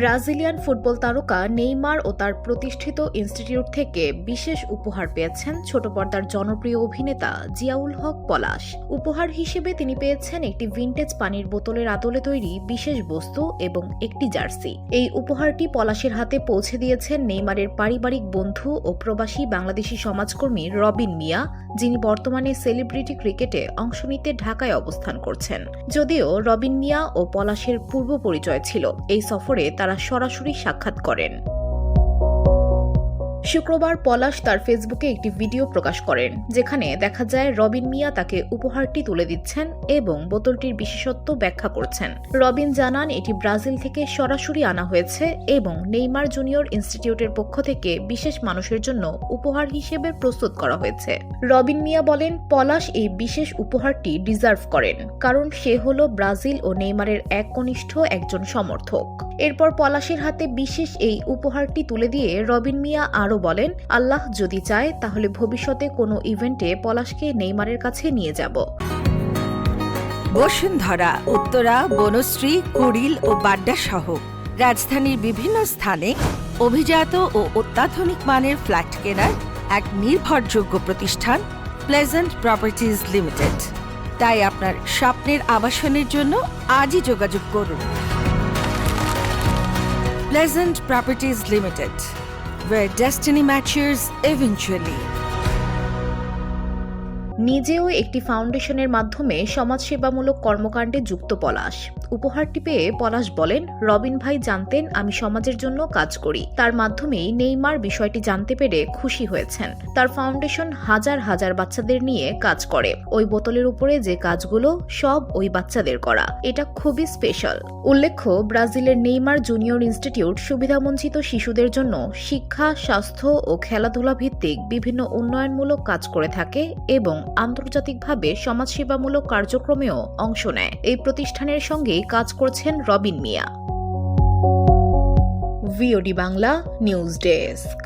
Brazilian football তারকা Neymar ও তার প্রতিষ্ঠিত ইনস্টিটিউট থেকে বিশেষ উপহার পেয়েছেন ছোট পর্দার জনপ্রিয় অভিনেতা জিয়াউল হক পলাশ। উপহার হিসেবে তিনি পেয়েছেন একটি ভিনটেজ পানির বোতলের আদলে তৈরি বিশেষ বস্তু এবং একটি জার্সি। এই উপহারটি পলাশের হাতে পৌঁছে দিয়েছেন নেইমারের পারিবারিক বন্ধু ও প্রবাসী বাংলাদেশি সমাজকর্মী রবিন মিয়া, যিনি বর্তমানে সেলিব্রিটি ক্রিকেটে অংশ নিতে ঢাকায় অবস্থান করছেন। যদিও রবিন মিয়া ও পলাশের পূর্ব পরিচয় ছিল, এই সফরে তারা সরাসরি সাক্ষাৎ করেন। শুক্রবার পলাশ তার ফেসবুকে একটি ভিডিও প্রকাশ করেন, যেখানে দেখা যায় রবিন মিয়া তাকে উপহারটি তুলে দিচ্ছেন এবং বোতলটির বিশেষত্ব ব্যাখ্যা করছেন। রবিন জানান এটি ব্রাজিল থেকে সরাসরি আনা হয়েছে এবং নেইমার জুনিয়র ইনস্টিটিউটের পক্ষ থেকে বিশেষ মানুষের জন্য উপহার হিসেবে প্রস্তুত করা হয়েছে। রবিন মিয়া বলেন, পলাশ এই বিশেষ উপহারটি ডিজার্ভ করেন, কারণ সে হল ব্রাজিল ও নেইমারের একনিষ্ঠ একজন সমর্থক। এরপর পলাশের হাতে বিশেষ এই উপহারটি তুলে দিয়ে রবিন মিয়া আরও বলেন, আল্লাহ যদি চায় তাহলে ভবিষ্যতে কোনো ইভেন্টে পলাশকে নেইমারের কাছে নিয়ে যাব। বসুন্ধরা, উত্তরা, বনশ্রী, কুড়িল ও বাড্ডা সহ রাজধানীর বিভিন্ন স্থানে অভিজাত ও অত্যাধুনিক মানের ফ্ল্যাট কেনার এক নির্ভরযোগ্য প্রতিষ্ঠান প্লেজেন্ট প্রপার্টিজ লিমিটেড। তাই আপনার স্বপ্নের আবাসনের জন্য আজই যোগাযোগ করুন। Pleasant Properties Limited, where destiny matures eventually. নিজেও একটি ফাউন্ডেশনের মাধ্যমে সমাজসেবামূলক কর্মকাণ্ডে যুক্ত পলাশ। উপহারটি পেয়ে পলাশ বলেন, রবিন ভাই জানতেন আমি সমাজের জন্য কাজ করি। তার মাধ্যমেই নেইমার বিষয়টি জানতে পেরে খুশি হয়েছেন। তার ফাউন্ডেশন হাজার হাজার বাচ্চাদের নিয়ে কাজ করে। ওই বোতলের উপরে যে কাজগুলো সব ওই বাচ্চাদের করা, এটা খুবই স্পেশাল। উল্লেখ্য, ব্রাজিলের নেইমার জুনিয়র ইনস্টিটিউট সুবিধাবঞ্চিত শিশুদের জন্য শিক্ষা, স্বাস্থ্য ও খেলাধুলা ভিত্তিক বিভিন্ন উন্নয়নমূলক কাজ করে থাকে এবং আন্তর্জাতিকভাবে সমাজসেবামূলক কার্যক্রমেও অংশ নেয়। এই প্রতিষ্ঠানের সঙ্গেই কাজ করছেন Robin Mia. VOD Bangla news desk.